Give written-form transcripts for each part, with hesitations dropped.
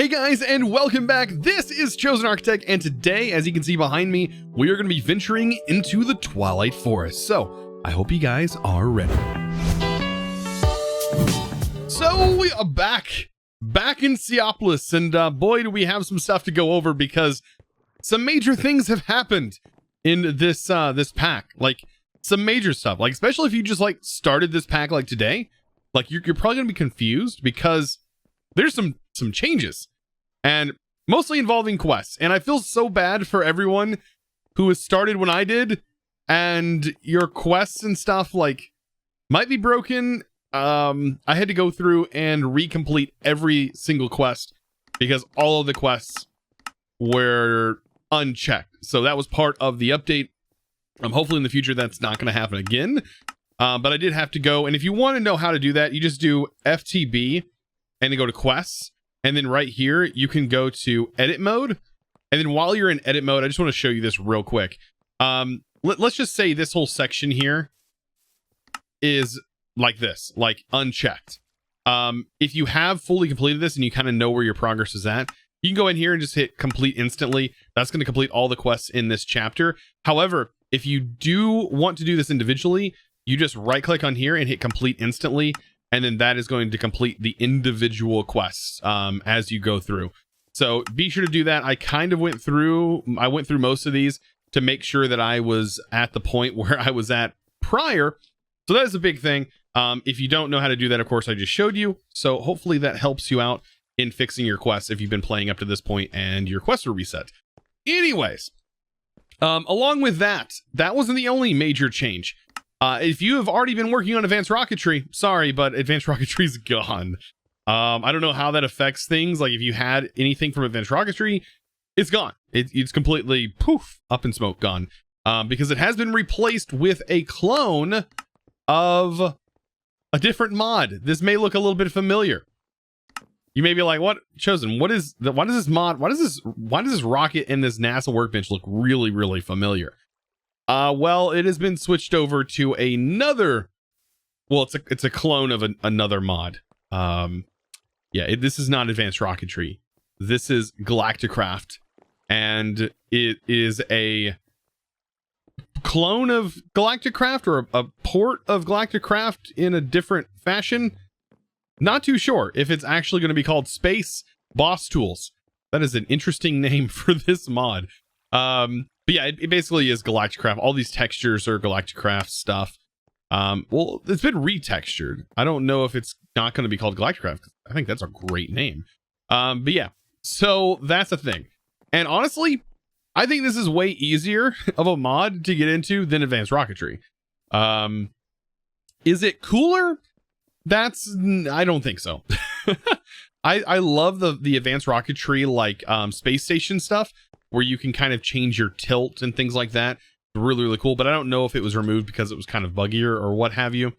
Hey guys, and welcome back. This is ChosenArchitect, and today, as you can see behind me, we are going to be venturing into the Twilight Forest. So, I hope you guys are ready. So, we are back in Seaopolis, and boy, do we have some stuff to go over because some major things have happened in this this pack. Like, some major stuff. Like, especially if you just, like, started this pack, like, today. Like, you're probably going to be confused because there's some changes, and mostly involving quests. And I feel so bad for everyone who has started when I did, and your quests and stuff, like, might be broken. I had to go through and recomplete every single quest because all of the quests were unchecked. So that was part of the update. Hopefully in the future that's not going to happen again. But I did have to go, and if you want to know how to do that, you just do FTB and then go to quests, and then right here you can go to edit mode. And then while you're in edit mode, I just want to show you this real quick. Let's just say this whole section here is like this, like unchecked. If you have fully completed this and you kind of know where your progress is at, you can go in here and just hit complete instantly. That's going to complete all the quests in this chapter. However, if you do want to do this individually, you just right click on here and hit complete instantly, and then that is going to complete the individual quests as you go through. So be sure to do that. I went through most of these to make sure that I was at the point where I was at prior. So that is a big thing. If you don't know how to do that, of course, I just showed you. So hopefully that helps you out in fixing your quests if you've been playing up to this point and your quests are reset. Anyways, along with that wasn't the only major change. If you have already been working on advanced rocketry, sorry, but advanced rocketry is gone. I don't know how that affects things. Like, if you had anything from advanced rocketry, it's gone. It's completely poof, up in smoke, gone. Because it has been replaced with a clone of a different mod. This may look a little bit familiar. You may be like, what, Chosen, why does this rocket and this NASA workbench look really, really familiar? Well, it has been switched over to another, well, it's a clone of another mod. This is not advanced rocketry. This is Galacticraft, and it is a clone of Galacticraft, or a port of Galacticraft in a different fashion. Not too sure if it's actually going to be called Space Boss Tools. That is an interesting name for this mod. But yeah, it basically is Galacticraft. All these textures are Galacticraft stuff. Well, it's been retextured. I don't know if it's not going to be called Galacticraft. I think that's a great name. But yeah, so that's the thing. And honestly, I think this is way easier of a mod to get into than advanced rocketry. Is it cooler? I don't think so. I love the advanced rocketry, like space station stuff, where you can kind of change your tilt and things like that. Really, really cool. But I don't know if it was removed because it was kind of buggier or what have you.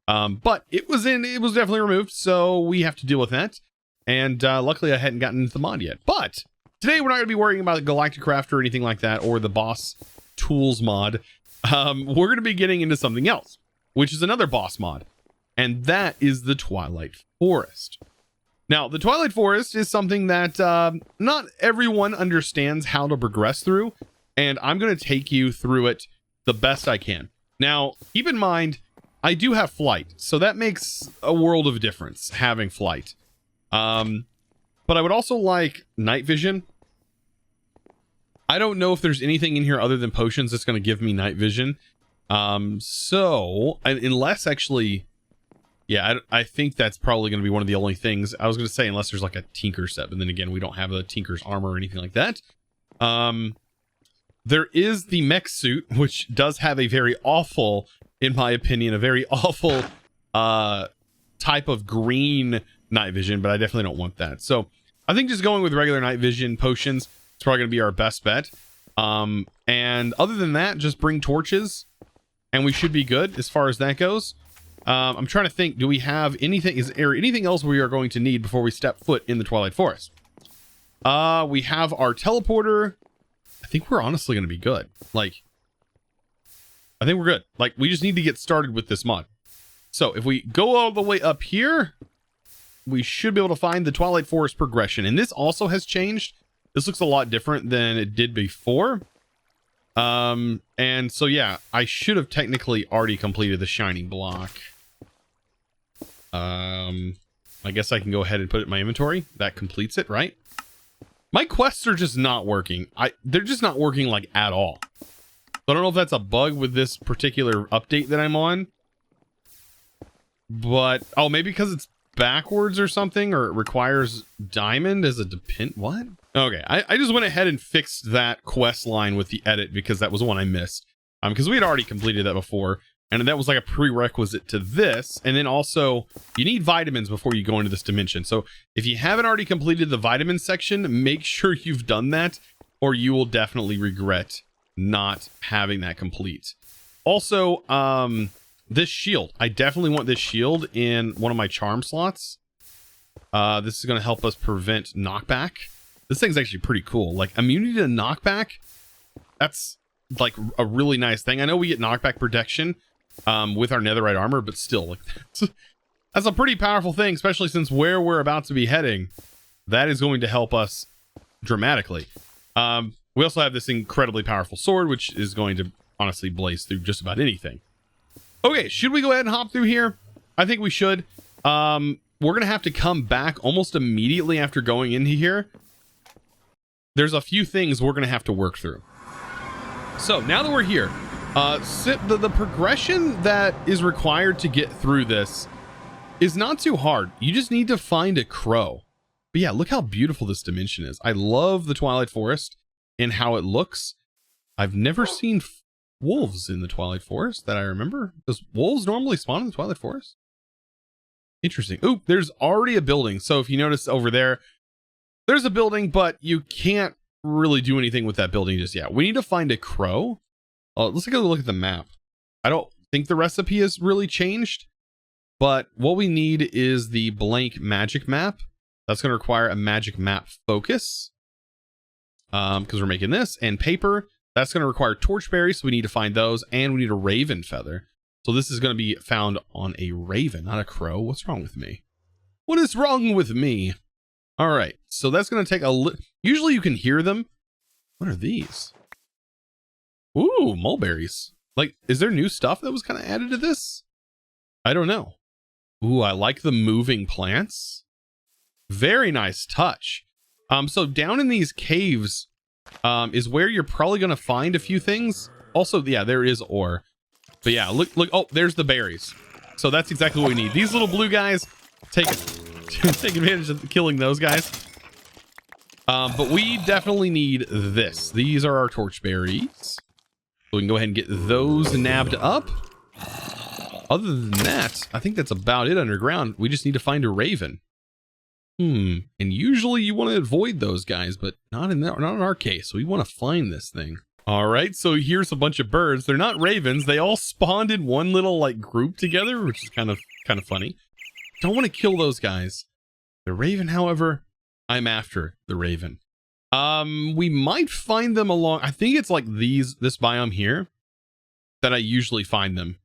But it was definitely removed, so we have to deal with that. And luckily I hadn't gotten into the mod yet. But today we're not going to be worrying about Galacticraft or anything like that, or the Boss Tools mod. We're going to be getting into something else, which is another boss mod. And that is the Twilight Forest. Now, the Twilight Forest is something that not everyone understands how to progress through, and I'm going to take you through it the best I can. Now, keep in mind, I do have flight, so that makes a world of difference, having flight. But I would also like night vision. I don't know if there's anything in here other than potions that's going to give me night vision. Unless actually... Yeah, I think that's probably going to be one of the only things. I was going to say, unless there's like a Tinker set, but then again, we don't have a Tinker's armor or anything like that. There is the mech suit, which does have a very awful, in my opinion, a very awful type of green night vision, but I definitely don't want that. So I think just going with regular night vision potions is probably going to be our best bet. And other than that, just bring torches, and we should be good as far as that goes. I'm trying to think, do we have anything, is there anything else we are going to need before we step foot in the Twilight Forest? We have our teleporter. I think we're honestly going to be good. Like, I think we're good. Like, we just need to get started with this mod. So if we go all the way up here, we should be able to find the Twilight Forest progression. And this also has changed. This looks a lot different than it did before. And so, yeah, I should have technically already completed the shining block. I guess I can go ahead and put it in my inventory. That completes it, right? My quests are just not working. They're just not working, like, at all. So I don't know if that's a bug with this particular update that I'm on. But, oh, maybe because it's backwards or something, or it requires diamond as a depend. What? Okay, I just went ahead and fixed that quest line with the edit because that was one I missed. Because we had already completed that before, and that was like a prerequisite to this. And then also, you need vitamins before you go into this dimension. So if you haven't already completed the vitamin section, make sure you've done that, or you will definitely regret not having that complete. Also, this shield. I definitely want this shield in one of my charm slots. This is going to help us prevent knockback. This thing's actually pretty cool. Like, immunity to knockback, that's like a really nice thing. I know we get knockback protection with our netherite armor, but still, like, that's a pretty powerful thing, especially since where we're about to be heading, that is going to help us dramatically. We also have this incredibly powerful sword, which is going to honestly blaze through just about anything. Okay, should we go ahead and hop through here? I think we should. We're going to have to come back almost immediately after going into here. There's a few things we're going to have to work through. So now that we're here, the progression that is required to get through this is not too hard. You just need to find a crow. But yeah, look how beautiful this dimension is. I love the Twilight Forest and how it looks. I've never seen wolves in the Twilight Forest that I remember. Does wolves normally spawn in the Twilight Forest? Interesting. Oop, there's already a building. So if you notice over there, there's a building, but you can't really do anything with that building just yet. We need to find a crow. Let's take a look at the map. I don't think the recipe has really changed, but what we need is the blank magic map. That's going to require a magic map focus because we're making this, and paper. That's going to require torchberries, so we need to find those, and we need a raven feather. So this is going to be found on a raven, not a crow. What's wrong with me? What is wrong with me? All right, so that's going to take a usually you can hear them. What are these? Ooh, mulberries. Like, is there new stuff that was kind of added to this? I don't know. Ooh, I like the moving plants. Very nice touch. So down in these caves is where you're probably going to find a few things. Also, yeah, there is ore. But yeah, look. Oh, there's the berries. So that's exactly what we need. These little blue guys, take advantage of killing those guys. But we definitely need this. These are our torch berries. So we can go ahead and get those nabbed up. Other than that, I think that's about it underground. We just need to find a raven. And usually you want to avoid those guys, but not in our case. We want to find this thing. All right, so here's a bunch of birds. They're not ravens. They all spawned in one little like group together, which is kind of funny. Don't want to kill those guys. The raven, however, I'm after the raven. We might find them along. I think it's like this biome here that I usually find them.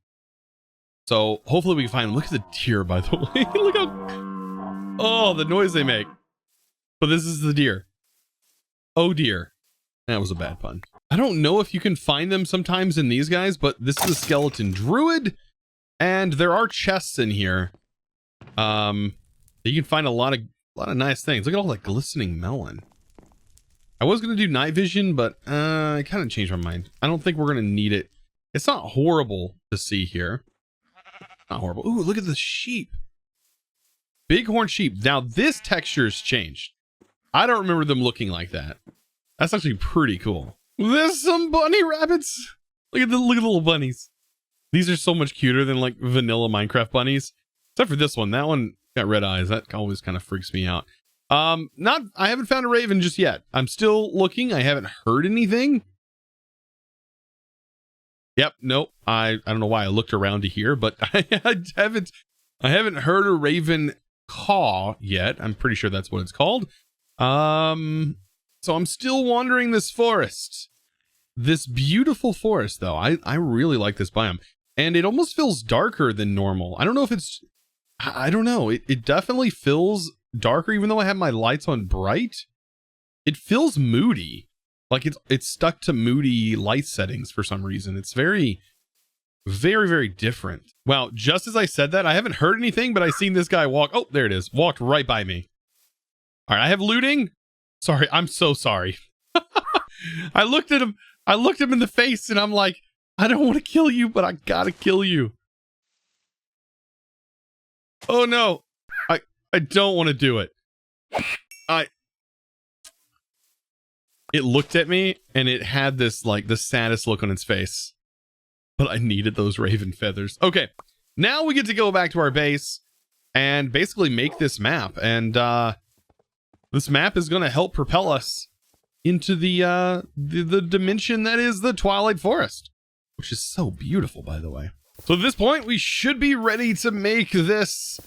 So hopefully we can find them. Look at the deer, by the way. Look how, oh, the noise they make. But this is the deer. Oh dear. That was a bad pun. I don't know if you can find them sometimes in these guys, but this is a skeleton druid, and there are chests in here. You can find a lot of nice things. Look at all that glistening melon. I was gonna do night vision, but I kind of changed my mind. I don't think we're gonna need it. It's not horrible to see here. Not horrible. Ooh, look at the sheep. Bighorn sheep. Now this texture's changed. I don't remember them looking like that. That's actually pretty cool. There's some bunny rabbits. Look at the little bunnies. These are so much cuter than like vanilla Minecraft bunnies. Except for this one. That one got red eyes. That always kind of freaks me out. I haven't found a raven just yet. I'm still looking. I haven't heard anything. Yep, nope. I don't know why I looked around to here, but I haven't heard a raven caw yet. I'm pretty sure that's what it's called. So I'm still wandering this forest. This beautiful forest, though. I really like this biome. And it almost feels darker than normal. I don't know if it's... I don't know. It definitely feels darker, even though I have my lights on bright. It feels moody. Like it's stuck to moody light settings for some reason. It's very, very, very different. Wow, just as I said that, I haven't heard anything, but I seen this guy walk. Oh, there it is. Walked right by me. All right, I have looting. Sorry, I'm so sorry. I looked at him. I looked him in the face and I'm like, I don't want to kill you, but I gotta kill you. Oh no, I don't want to do it. It looked at me and it had this like the saddest look on its face. But I needed those raven feathers. Okay, now we get to go back to our base and basically make this map. And this map is going to help propel us into the dimension that is the Twilight Forest, which is so beautiful, by the way. So at this point, we should be ready to make this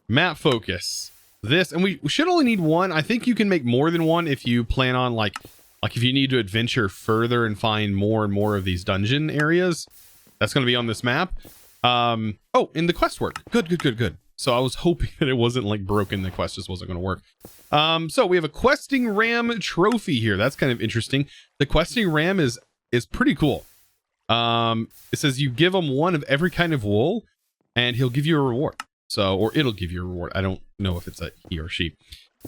map focus. This, and we should only need one. I think you can make more than one if you plan on like if you need to adventure further and find more and more of these dungeon areas. That's going to be on this map. Oh, in the quest work. Good. So I was hoping that it wasn't like broken. The quest just wasn't going to work. So we have a questing ram trophy here. That's kind of interesting. The questing ram is pretty cool. It says you give him one of every kind of wool and he'll give you a reward. So, or it'll give you a reward. I don't know if it's a he or she.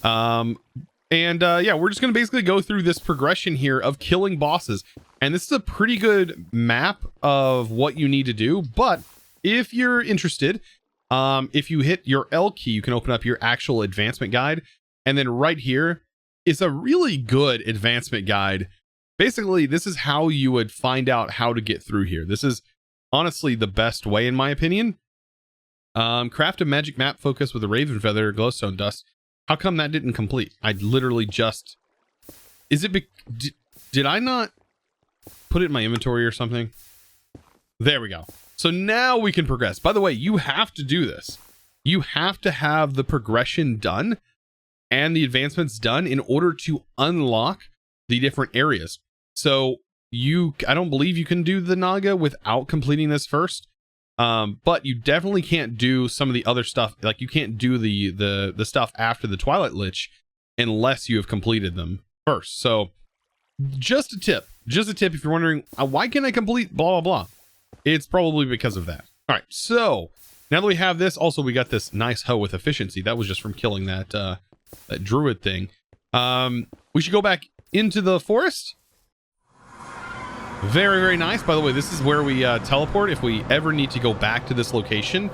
Yeah, we're just going to basically go through this progression here of killing bosses. And this is a pretty good map of what you need to do. But if you're interested, if you hit your L key, you can open up your actual advancement guide. And then right here is a really good advancement guide. Basically, this is how you would find out how to get through here. This is honestly the best way, in my opinion. Craft a magic map focus with a raven feather, glowstone dust. How come that didn't complete? I literally just... Is it... Did I not put it in my inventory or something? There we go. So now we can progress. By the way, you have to do this. You have to have the progression done and the advancements done in order to unlock the different areas. So I don't believe you can do the Naga without completing this first. But you definitely can't do some of the other stuff. Like you can't do the stuff after the Twilight Lich unless you have completed them first. So just a tip if you're wondering, why can't I complete blah, blah, blah? It's probably because of that. All right. So now that we have this, also we got this nice hoe with efficiency. That was just from killing that druid thing. We should go back into the forest. Very, very nice. By the way, this is where we teleport. If we ever need to go back to this location,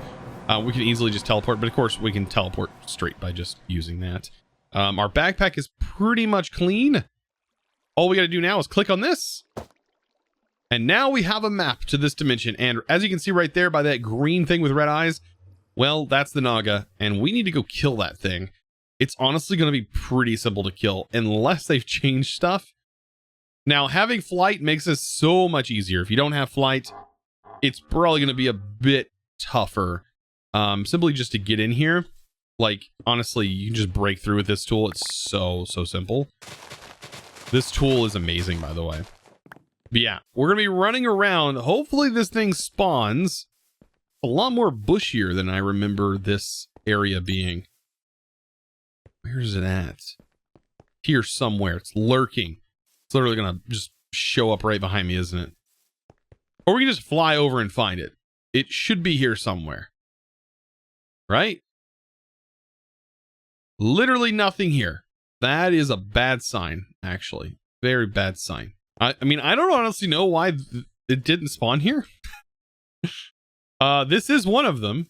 we can easily just teleport. But of course, we can teleport straight by just using that. Our backpack is pretty much clean. All we got to do now is click on this. And now we have a map to this dimension. And as you can see right there by that green thing with red eyes, well, that's the Naga. And we need to go kill that thing. It's honestly going to be pretty simple to kill unless they've changed stuff. Now, having flight makes this so much easier. If you don't have flight, it's probably going to be a bit tougher. Simply just to get in here. Like, honestly, you can just break through with this tool. It's so simple. This tool is amazing, by the way. But yeah, we're going to be running around. Hopefully this thing spawns a lot more bushier than I remember this area being. Where is it at? Here somewhere. It's lurking. It's literally going to just show up right behind me, isn't it? Or we can just fly over and find it. It should be here somewhere. Right? Literally nothing here. That is a bad sign, actually. Very bad sign. I mean, I don't honestly know why it didn't spawn here. This is one of them.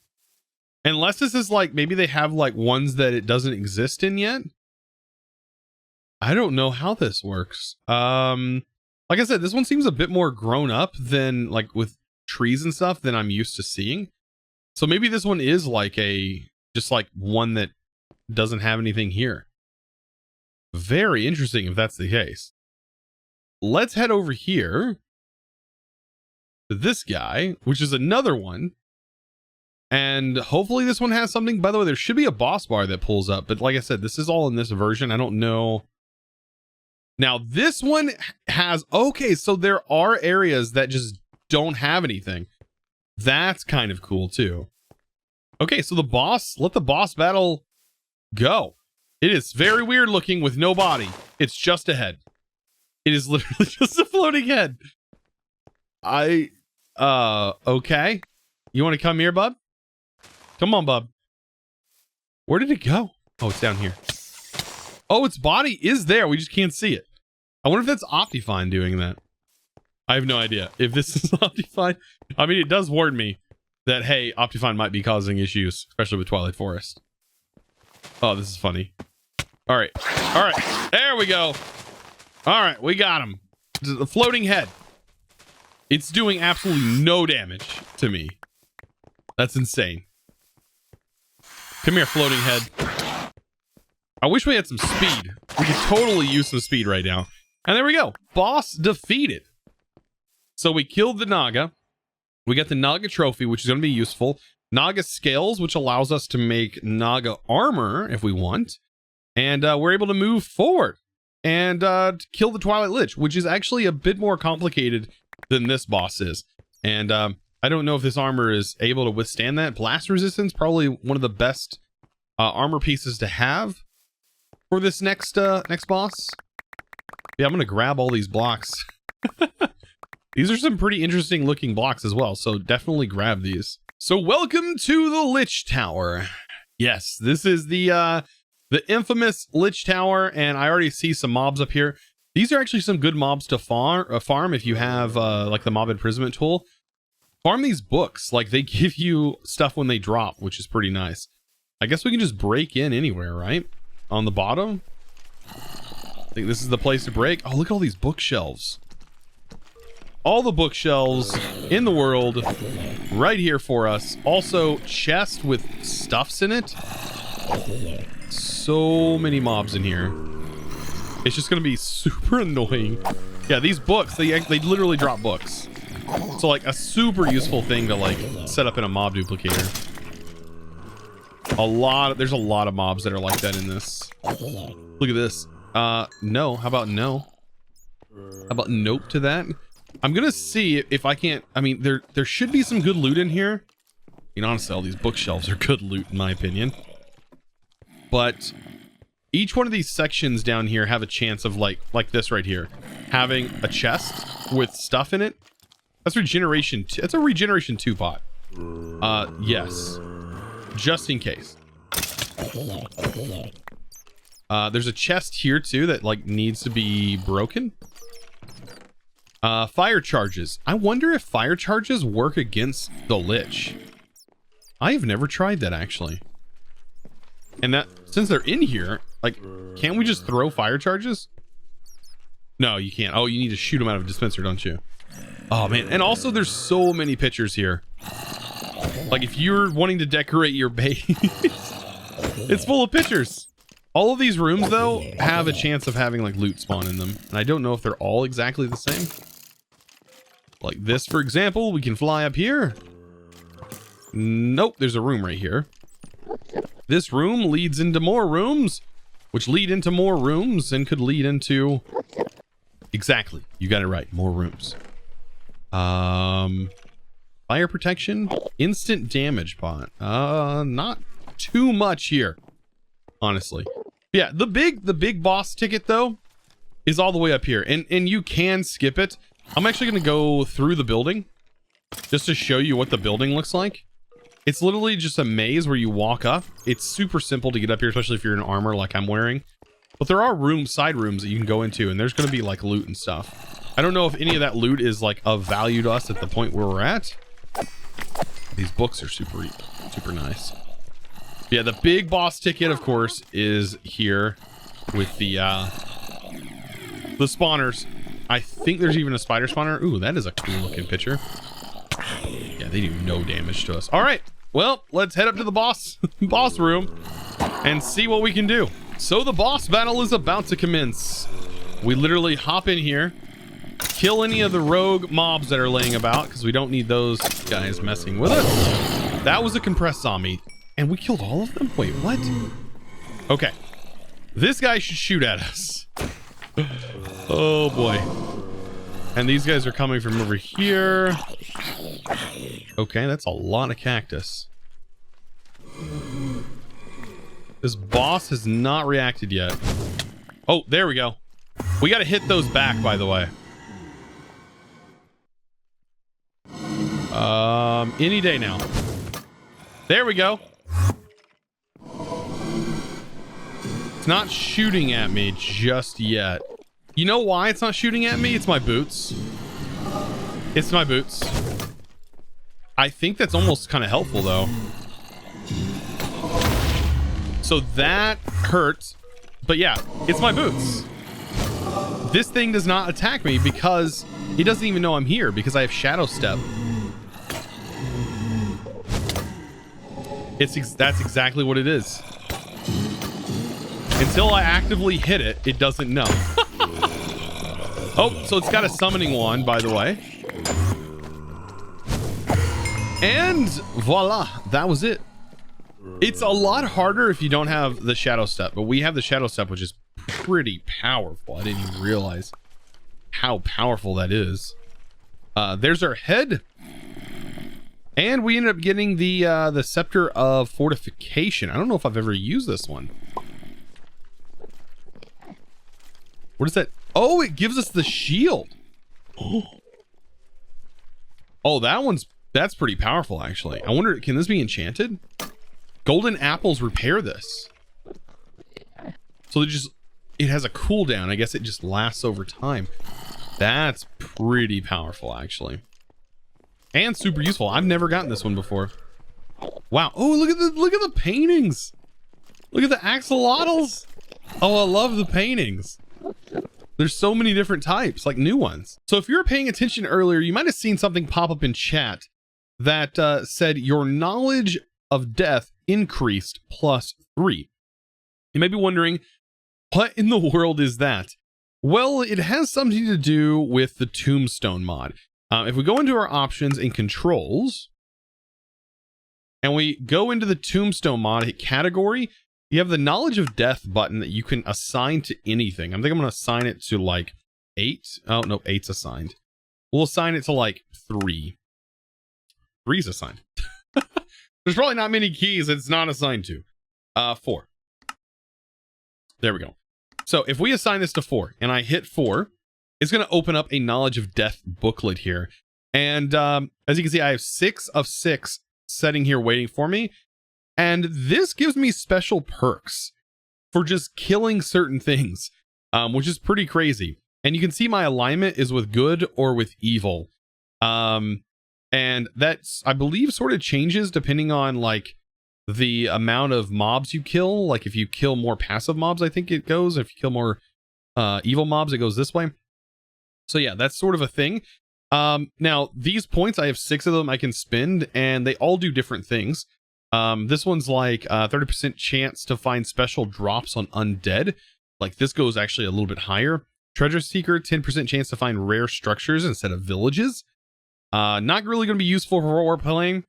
Unless this is like, maybe they have like ones that it doesn't exist in yet. I don't know how this works. Like I said, this one seems a bit more grown up than like with trees and stuff than I'm used to seeing. So maybe this one is like just like one that doesn't have anything here. Very interesting if that's the case. Let's head over here to this guy, which is another one. And hopefully this one has something. By the way, there should be a boss bar that pulls up. But like I said, this is all in this version. I don't know. Now, this one has... Okay, so there are areas that just don't have anything. That's kind of cool, too. Okay, so let the boss battle go. It is very weird looking with no body. It's just a head. It is literally just a floating head. Okay. You want to come here, bub? Come on, bub. Where did it go? Oh, it's down here. Oh, its body is there. We just can't see it. I wonder if that's Optifine doing that. I have no idea if this is Optifine. I mean, it does warn me that, hey, Optifine might be causing issues, especially with Twilight Forest. Oh, this is funny. All right. All right. There we go. All right. We got him. The floating head. It's doing absolutely no damage to me. That's insane. Come here, floating head. I wish we had some speed. We could totally use some speed right now. And there we go. Boss defeated. So we killed the Naga. We got the Naga trophy, which is going to be useful. Naga scales, which allows us to make Naga armor if we want. And we're able to move forward and kill the Twilight Lich, which is actually a bit more complicated than this boss is. And I don't know if this armor is able to withstand that. Blast resistance, probably one of the best armor pieces to have for this next boss. Yeah, I'm going to grab all these blocks. These are some pretty interesting looking blocks as well, so definitely grab these. So welcome to the Lich Tower. Yes, this is the infamous Lich Tower, and I already see some mobs up here. These are actually some good mobs to farm if you have like the mob imprisonment tool. Farm these books, like they give you stuff when they drop, which is pretty nice. I guess we can just break in anywhere, right? On the bottom. I think this is the place to break. Oh, look at all these bookshelves. All the bookshelves in the world right here for us. Also, chest with stuffs in it. So many mobs in here. It's just gonna be super annoying. Yeah, these books, they literally drop books. So like a super useful thing to like set up in a mob duplicator. There's a lot of mobs that are like that in this. Look at this. No, how about no? How about nope to that? I'm gonna see if I can't. I mean, there should be some good loot in here. You know, honestly, all these bookshelves are good loot in my opinion. But each one of these sections down here have a chance of like this right here, having a chest with stuff in it. That's regeneration. That's a regeneration 2 pot. Yes, just in case. There's a chest here too that like needs to be broken. Fire charges. I wonder if fire charges work against the Lich. I have never tried that actually. And that since they're in here, like, can't we just throw fire charges? No, you can't. Oh, you need to shoot them out of a dispenser, don't you? Oh man, and also there's so many pictures here. Like if you're wanting to decorate your base, it's full of pictures. All of these rooms though have a chance of having like loot spawn in them, and I don't know if they're all exactly the same. Like this, for example, we can fly up here. Nope, there's a room right here. This room leads into more rooms, which lead into more rooms and could lead into... Exactly, you got it right, more rooms. Fire protection, instant damage pot. Not too much here, honestly. Yeah, the big boss ticket though is all the way up here, and you can skip it. I'm actually gonna go through the building just to show you what the building looks like. It's literally just a maze where you walk up. It's super simple to get up here, especially if you're in armor like I'm wearing. But there are side rooms that you can go into, and there's gonna be like loot and stuff. I don't know if any of that loot is like of value to us at the point where we're at. These books are super nice. Yeah, the big boss ticket, of course, is here with the spawners. I think there's even a spider spawner. Ooh, that is a cool looking picture. Yeah, they do no damage to us. All right, well, let's head up to the boss room and see what we can do. So the boss battle is about to commence. We literally hop in here, kill any of the rogue mobs that are laying about because we don't need those guys messing with us. That was a compressed zombie, and we killed all of them? Wait, what? Okay, this guy should shoot at us. Oh boy. And these guys are coming from over here. Okay, that's a lot of cactus. This boss has not reacted yet. Oh, there we go. We got to hit those back, by the way. Any day now. There we go. It's not shooting at me just yet. You know why it's not shooting at me? It's my boots. It's my boots. I think that's almost kind of helpful, though. So that hurt. But yeah, it's my boots. This thing does not attack me because it doesn't even know I'm here because I have Shadow Step. That's exactly what it is. Until I actively hit it, it doesn't know. Oh, so it's got a summoning wand, by the way. And voila, that was it. It's a lot harder if you don't have the Shadow Step, but we have the Shadow Step, which is pretty powerful. I didn't even realize how powerful that is. There's our head. And we ended up getting the Scepter of Fortification. I don't know if I've ever used this one. What is that? Oh, it gives us the shield. Oh, that's pretty powerful, actually. I wonder, can this be enchanted? Golden apples repair this. So it has a cooldown. I guess it just lasts over time. That's pretty powerful, actually. And super useful. I've never gotten this one before. Wow. Oh, look at the paintings. Look at the axolotls. Oh, I love the paintings. There's so many different types, like new ones. So if you were paying attention earlier, you might have seen something pop up in chat that said your knowledge of death increased +3. You may be wondering, what in the world is that? Well, it has something to do with the Tombstone mod. If we go into our options and controls, and we go into the Tombstone mod, hit category, you have the knowledge of death button that you can assign to anything. I think I'm going to assign it to like 8. Oh, no, 8's assigned. We'll assign it to like 3. 3's assigned. There's probably not many keys it's not assigned to. 4. There we go. So if we assign this to 4 and I hit 4, it's going to open up a knowledge of death booklet here. And as you can see, I have 6 of 6 sitting here waiting for me. And this gives me special perks for just killing certain things, which is pretty crazy. And you can see my alignment is with good or with evil. And that's, I believe, sort of changes depending on like the amount of mobs you kill. Like if you kill more passive mobs, I think it goes. If you kill more evil mobs, it goes this way. So yeah, that's sort of a thing. Now these points, I have 6 of them I can spend and they all do different things. This one's like 30% chance to find special drops on undead. Like this goes actually a little bit higher. Treasure Seeker, 10% chance to find rare structures instead of villages. Not really going to be useful for what we're playing.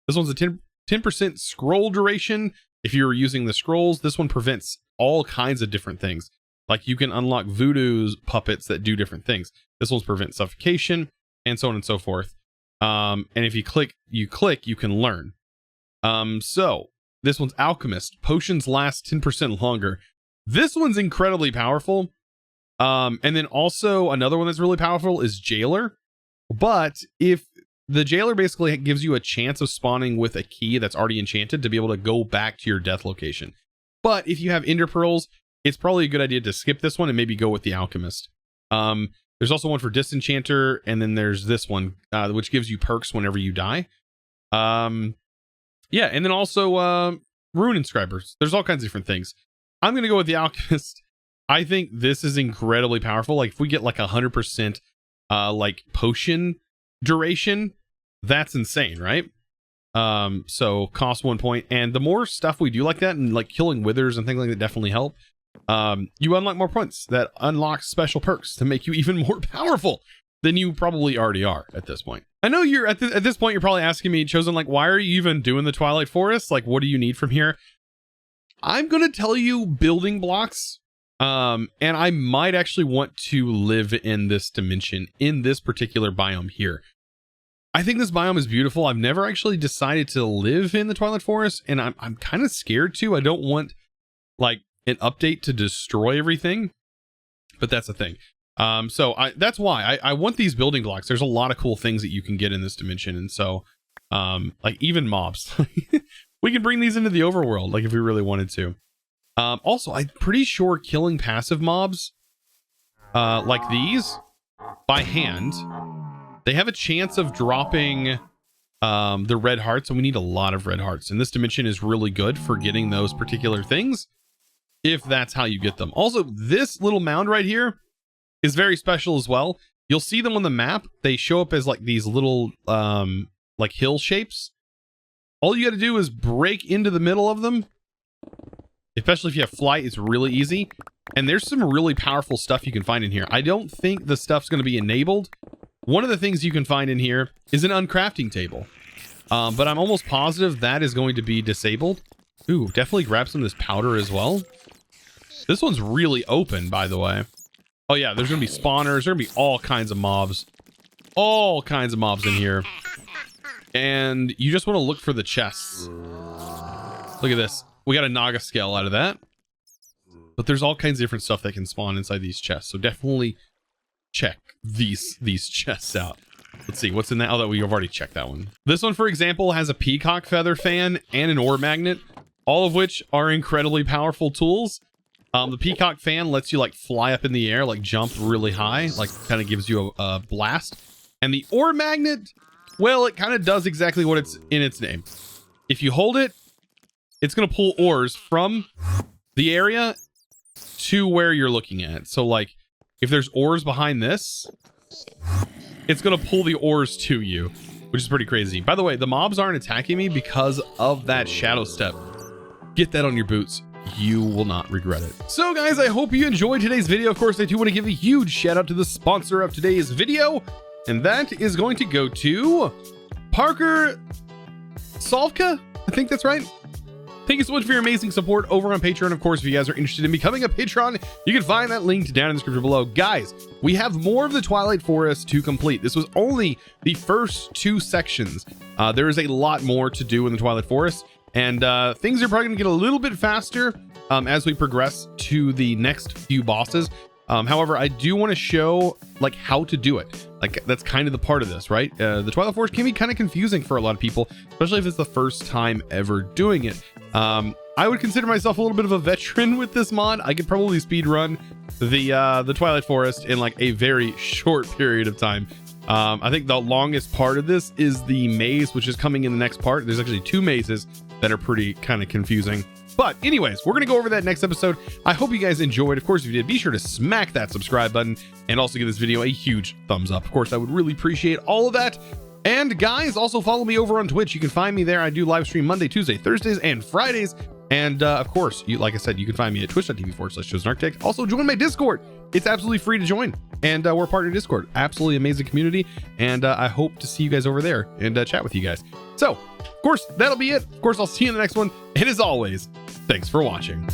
This one's a 10% scroll duration. If you're using the scrolls, this one prevents all kinds of different things. Like you can unlock voodoo's puppets that do different things. This one's prevent suffocation and so on and so forth. And if you click, you can learn. So this one's Alchemist. Potions last 10% longer. This one's incredibly powerful. And then also another one that's really powerful is Jailer. But if the Jailer basically gives you a chance of spawning with a key that's already enchanted to be able to go back to your death location. But if you have Ender Pearls, it's probably a good idea to skip this one and maybe go with the Alchemist. There's also one for Disenchanter, and then there's this one, which gives you perks whenever you die. Yeah, and then also Rune Inscribers. There's all kinds of different things. I'm going to go with the Alchemist. I think this is incredibly powerful. Like if we get like 100% like potion duration, that's insane, right? So cost 1 point, and the more stuff we do like that, and like killing withers and things like that definitely help. You unlock more points that unlock special perks to make you even more powerful than you probably already are at this point. I know you're at this point, you're probably asking me, Chosen, like, why are you even doing the Twilight Forest? Like, what do you need from here? I'm going to tell you building blocks. And I might actually want to live in this dimension, in this particular biome here. I think this biome is beautiful. I've never actually decided to live in the Twilight Forest, and I'm kind of scared to. I don't want like an update to destroy everything, but that's the thing. So that's why I want these building blocks. There's a lot of cool things that you can get in this dimension, and so like even mobs, we can bring these into the overworld, like if we really wanted to. Also, I'm pretty sure killing passive mobs like these by hand, they have a chance of dropping the red hearts, and we need a lot of red hearts, and this dimension is really good for getting those particular things if that's how you get them. Also, this little mound right here is very special as well. You'll see them on the map. They show up as like these little like hill shapes. All you got to do is break into the middle of them, especially if you have flight. It's really easy, and there's some really powerful stuff you can find in here. I don't think the stuff's going to be enabled. One of the things you can find in here is an uncrafting table, but I'm almost positive that is going to be disabled. Ooh, definitely grab some of this powder as well. This one's really open, by the way. Oh yeah, there's gonna be spawners. There's gonna be all kinds of mobs. All kinds of mobs in here. And you just want to look for the chests. Look at this. We got a naga scale out of that. But there's all kinds of different stuff that can spawn inside these chests. So definitely check these chests out. Let's see, what's in that? Oh, we've already checked that one. This one, for example, has a peacock feather fan and an ore magnet, all of which are incredibly powerful tools. The peacock fan lets you like fly up in the air, like jump really high, like kind of gives you a blast. And the ore magnet, well, it kind of does exactly what it's in its name. If you hold it, it's going to pull ores from the area to where you're looking at. So like if there's ores behind this, it's going to pull the ores to you, which is pretty crazy. By the way, the mobs aren't attacking me because of that shadow step. Get that on your boots. You will not regret it. So guys, I hope you enjoyed today's video. Of course, I do want to give a huge shout out to the sponsor of today's video, and that is going to go to Parker Solvka. I think that's right. Thank you so much for your amazing support over on Patreon. Of course, if you guys are interested in becoming a patron, you can find that link down in the description below. Guys, we have more of the Twilight Forest to complete. This was only the first 2 sections. There is a lot more to do in the Twilight Forest, and things are probably gonna get a little bit faster as we progress to the next few bosses. However, I do want to show like how to do it. Like that's kind of the part of this, right? The Twilight Forest can be kind of confusing for a lot of people, especially if it's the first time ever doing it. I would consider myself a little bit of a veteran with this mod. I could probably speed run the Twilight Forest in like a very short period of time. I think the longest part of this is the maze, which is coming in the next part. There's actually 2 mazes that are pretty kind of confusing. But anyways, we're going to go over that next episode. I hope you guys enjoyed. Of course, if you did, be sure to smack that subscribe button and also give this video a huge thumbs up. Of course, I would really appreciate all of that. And guys, also follow me over on Twitch. You can find me there. I do live stream Monday, Tuesday, Thursdays, and Fridays. And of course, like I said, you can find me at twitch.tv/ChosenArchitect. Also, join my Discord. It's absolutely free to join. And we're part of Discord. Absolutely amazing community. And I hope to see you guys over there and chat with you guys. So, of course, that'll be it. Of course, I'll see you in the next one. And as always, thanks for watching.